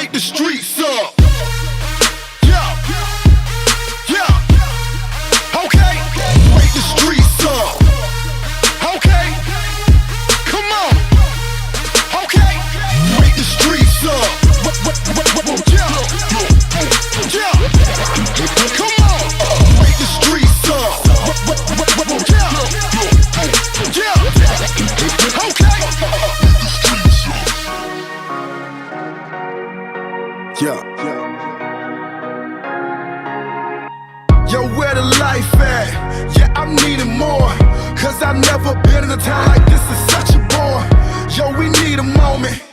Wake the streets up. Yeah, yeah. Okay, wake the streets up. Okay, come on. Okay, wake the streets up. Yeah, yeah. Come on, wake the streets up. Yeah, yeah. Okay. Yeah. Yo, where the life at? Yeah, I'm needing more. Cause I've never been in a town like this, is such a bore. Yo, we need a moment,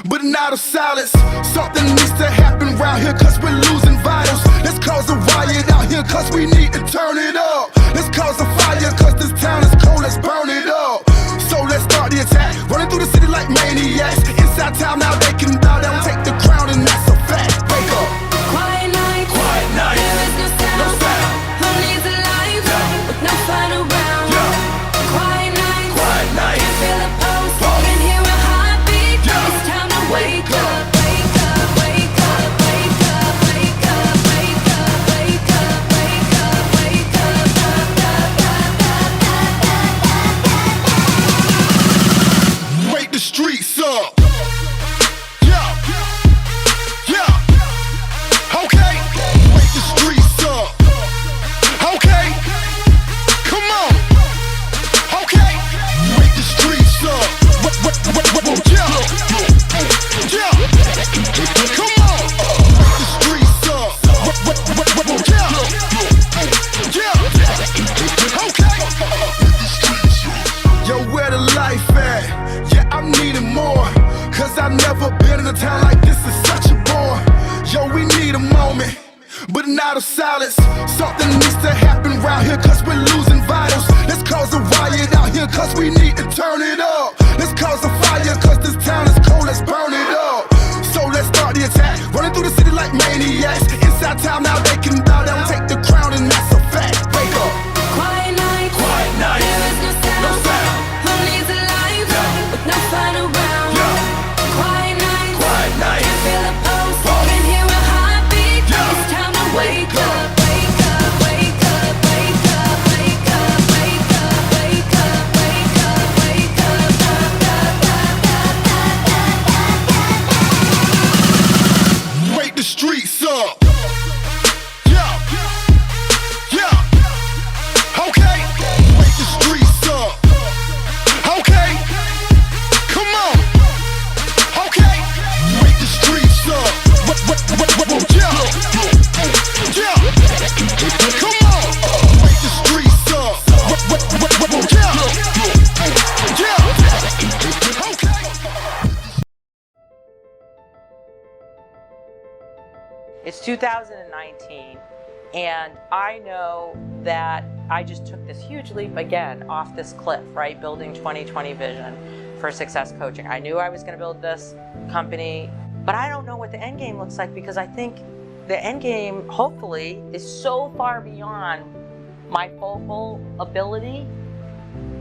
but not of silence. Something needs to happen round here cause we're losing vitals. Let's cause a riot out here cause we need to turn it up. Let's cause a fire cause this town is cold, let's burn it up. So let's start the attack, running through the city like maniacs. Inside town now they can bow down, take the crown, and that's a fact. Wake up. Quiet night, there is no sound. Who needs a life with no fun around? Quiet night, can feel the pulse, can hear a heartbeat. It's time to wake up, wake up, wake up, wake up, wake up, wake up, wake up, wake up, wake up. Wake the streets up. Yeah, yeah. Okay, wake the streets up. Okay, come on. Okay, wake the streets up. Yeah, yeah. Come on, wake the streets up. Yeah, yeah. Okay. Yo, where the life at? Yeah, I'm needing more. Cause I've never been in a town like this, is such a bore. Yo, we need a moment, but not of silence. Something needs to happen round here cause we're losing vitals. Let's cause a riot out here cause we need to turn it up. Let's cause a fire cause this town is cold, let's burn it up. So let's start the attack, running through the city like maniacs. Inside town now they can bow down, take the crown, and that's a fact. Wake up. Quiet night, there is no sound. Who needs a life with no fun around? Quiet night, can feel the pulse, can hear a heartbeat. It's time to wake up, wake up, wake up, wake up, wake up, wake up, wake up, wake up, wake up. Wake the streets up. Yeah, yeah. Okay, wake the streets up. Okay, come on. Okay, wake the streets up. Yeah, yeah. Come on, wake the streets up. Yeah, yeah. Okay. It's 2019, and I know that I just took this huge leap again off this cliff, right? Building 2020 vision for success coaching. I knew I was going to build this company, but I don't know what the end game looks like because I think the end game, hopefully, is so far beyond my focal ability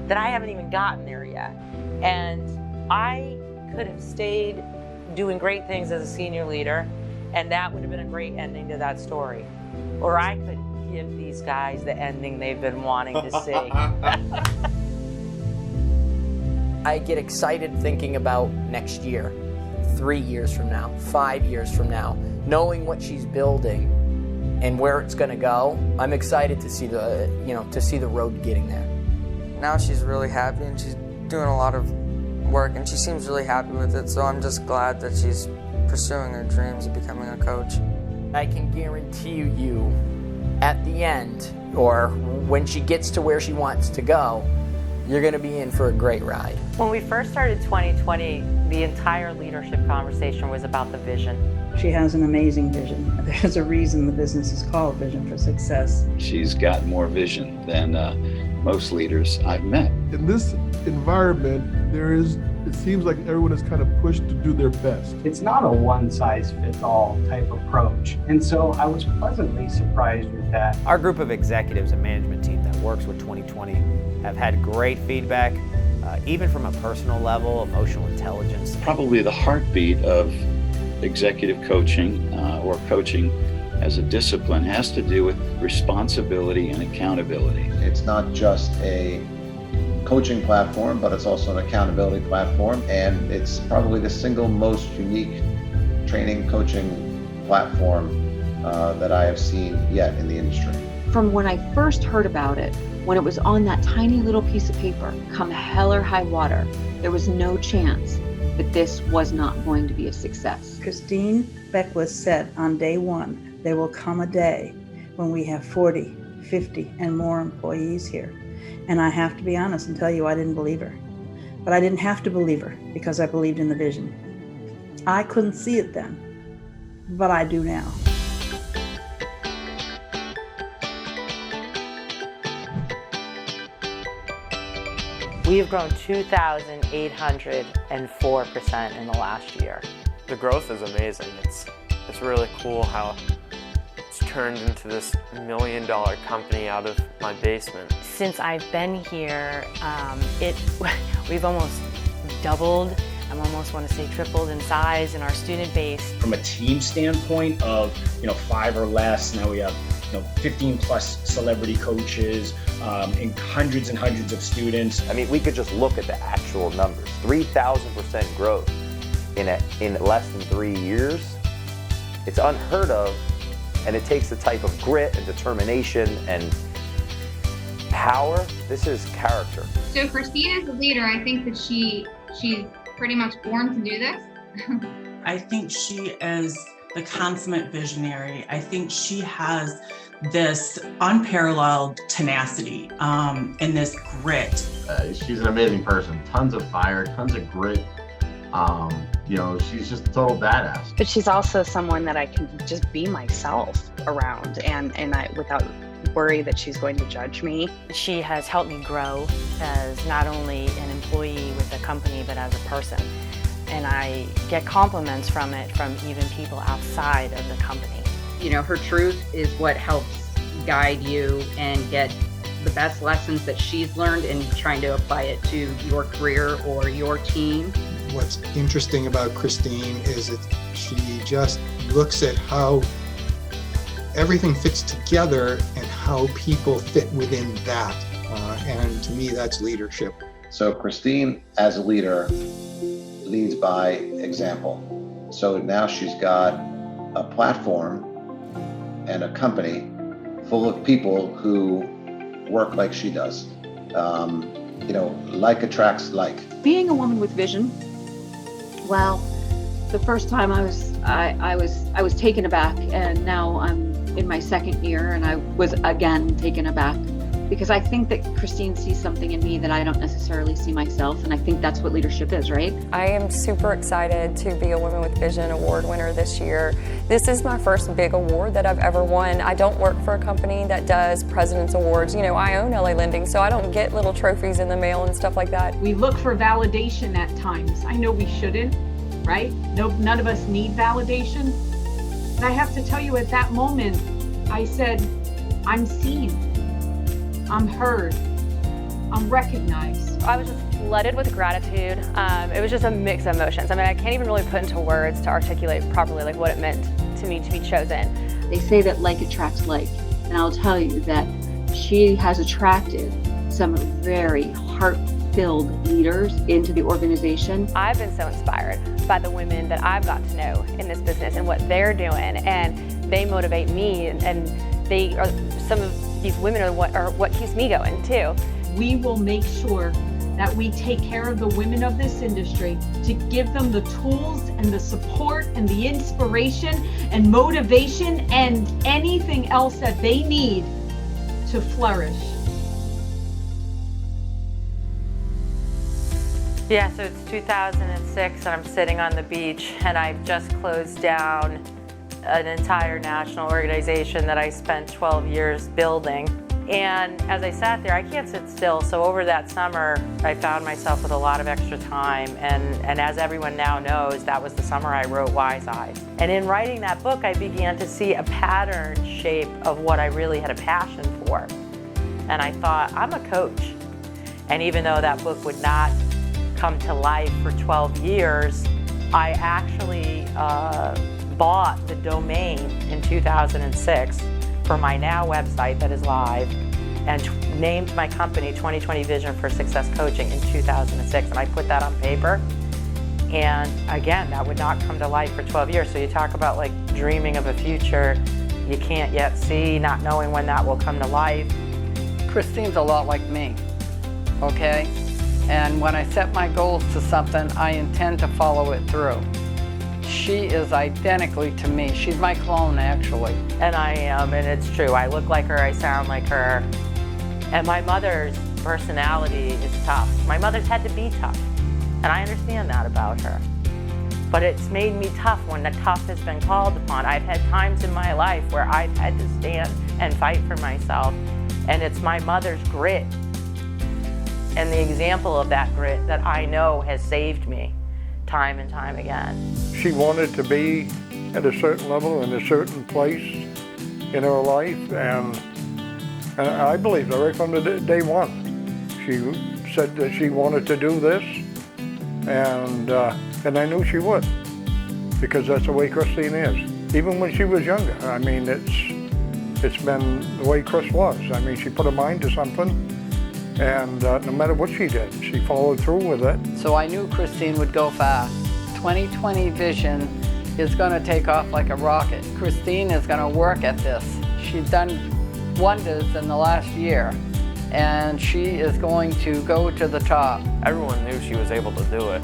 that I haven't even gotten there yet. And I could have stayed doing great things as a senior leader, and that would have been a great ending to that story. Or I could give these guys the ending they've been wanting to see. I get excited thinking about next year, 3 years from now, 5 years from now, knowing what she's building and where it's going to go. I'm excited to see the, to see the road getting there. Now she's really happy and she's doing a lot of work and she seems really happy with it, so I'm just glad that she's pursuing her dreams of becoming a coach. I can guarantee you at the end, or when she gets to where she wants to go, you're going to be in for a great ride. When we first started 2020, the entire leadership conversation was about the vision. She has an amazing vision. There's a reason the business is called Vision for Success. She's got more vision than most leaders I've met. In this environment, it seems like everyone is kind of pushed to do their best. It's not a one-size-fits-all type approach. And so I was pleasantly surprised with that. Our group of executives and management team that works with 2020 have had great feedback, even from a personal level, emotional intelligence. Probably the heartbeat of executive coaching or coaching as a discipline has to do with responsibility and accountability. It's not just a coaching platform, but it's also an accountability platform, and it's probably the single most unique training coaching platform that I have seen yet in the industry. From when I first heard about it, when it was on that tiny little piece of paper, come hell or high water, there was no chance that this was not going to be a success. Christine Beckwith said on day one, there will come a day when we have 40, 50, and more employees here. And I have to be honest and tell you, I didn't believe her. But I didn't have to believe her because I believed in the vision. I couldn't see it then, but I do now. We have grown 2,804% in the last year. The growth is amazing. It's really cool how it's turned into this $1 million company out of my basement. Since I've been here, we've almost doubled. I almost want to say tripled in size in our student base. From a team standpoint of 5 or less, now we have 15 plus celebrity coaches and hundreds of students. I mean, we could just look at the actual numbers. 3,000% growth in less than 3 years. It's unheard of, and it takes the type of grit and determination and power. This is character. So Christine is a leader. I think that she's pretty much born to do this. I think she is the consummate visionary. I think she has this unparalleled tenacity and this grit. She's an amazing person. Tons of fire, tons of grit. She's just a total badass. But she's also someone that I can just be myself around and I without worry that she's going to judge me. She has helped me grow as not only an employee with the company, but as a person. And I get compliments from it from even people outside of the company. Her truth is what helps guide you and get the best lessons that she's learned and trying to apply it to your career or your team. What's interesting about Christine is that she just looks at how everything fits together and how people fit within that. And to me, that's leadership. So Christine, as a leader, leads by example. So now she's got a platform and a company full of people who work like she does. Like attracts like. Being a woman with vision, well, the first time I was taken aback, and now I'm in my second year, and I was again taken aback because I think that Christine sees something in me that I don't necessarily see myself, and I think that's what leadership is, right? I am super excited to be a Women with Vision award winner this year. This is my first big award that I've ever won. I don't work for a company that does President's Awards. I own LA Lending, so I don't get little trophies in the mail and stuff like that. We look for validation at times. I know we shouldn't, right? None of us need validation. But I have to tell you, at that moment, I said, I'm seen. I'm heard, I'm recognized. I was just flooded with gratitude. It was just a mix of emotions. I can't even really put into words to articulate properly what it meant to me to be chosen. They say that like attracts like, and I'll tell you that she has attracted some very heart-filled leaders into the organization. I've been so inspired by the women that I've got to know in this business and what they're doing, and they motivate me, and they are some of these women are what keeps me going too. We will make sure that we take care of the women of this industry to give them the tools and the support and the inspiration and motivation and anything else that they need to flourish. Yeah, so it's 2006 and I'm sitting on the beach and I've just closed down an entire national organization that I spent 12 years building. And as I sat there, I can't sit still. So over that summer, I found myself with a lot of extra time. And as everyone now knows, that was the summer I wrote Wise Eyes. And in writing that book, I began to see a pattern shape of what I really had a passion for. And I thought, I'm a coach. And even though that book would not come to life for 12 years, I actually bought the domain in 2006 for my now website that is live, and named my company 2020 Vision for Success Coaching in 2006. And I put that on paper. And again, that would not come to life for 12 years. So you talk about like dreaming of a future you can't yet see, not knowing when that will come to life. Christine's a lot like me, okay? And when I set my goals to something, I intend to follow it through. She is identically to me. She's my clone, actually. And I am, and it's true. I look like her, I sound like her. And my mother's personality is tough. My mother's had to be tough, and I understand that about her. But it's made me tough when the tough has been called upon. I've had times in my life where I've had to stand and fight for myself, and it's my mother's grit and the example of that grit that I know has saved me time and time again. She wanted to be at a certain level in a certain place in her life, and I believed her right from the day one. She said that she wanted to do this, and I knew she would, because that's the way Christine is. Even when she was younger, I mean, it's been the way Chris was. I mean, she put her mind to something, and no matter what she did, she followed through with it. So I knew Christine would go fast. 2020 Vision is going to take off like a rocket. Christine is going to work at this. She's done wonders in the last year, and she is going to go to the top. Everyone knew she was able to do it.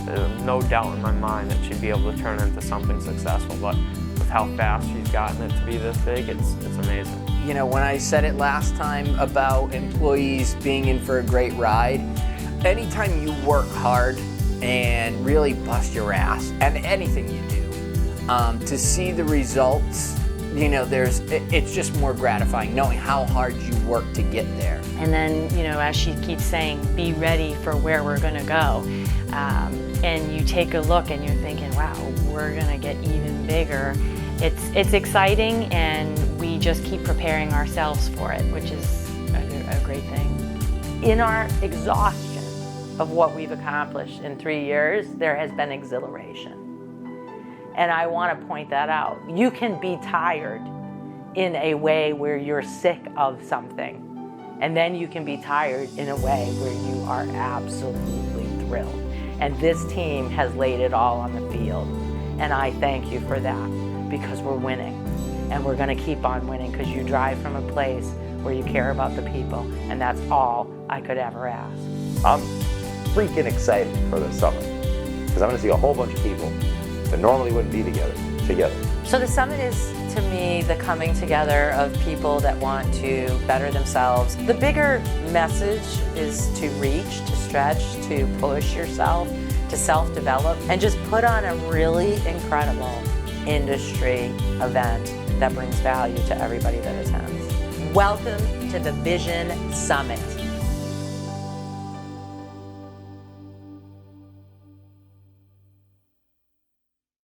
There's no doubt in my mind that she'd be able to turn into something successful, but with how fast she's gotten it to be this big, it's amazing. You know, when I said it last time about employees being in for a great ride, anytime you work hard and really bust your ass at anything you do, to see the results, you know, it's just more gratifying knowing how hard you work to get there. And then, you know, as she keeps saying, be ready for where we're gonna go. And you take a look and you're thinking, wow, we're gonna get even bigger. It's exciting, and we just keep preparing ourselves for it, which is a great thing. In our exhaustion of what we've accomplished in 3 years, there has been exhilaration. And I want to point that out. You can be tired in a way where you're sick of something, and then you can be tired in a way where you are absolutely thrilled. And this team has laid it all on the field, and I thank you for that, because we're winning, and we're going to keep on winning, because you drive from a place where you care about the people, and that's all I could ever ask. I'm freaking excited for the summit, because I'm going to see a whole bunch of people that normally wouldn't be together. So the summit is, to me, the coming together of people that want to better themselves. The bigger message is to reach, to stretch, to push yourself, to self-develop, and just put on a really incredible industry event that brings value to everybody that attends. Welcome to the Vision Summit.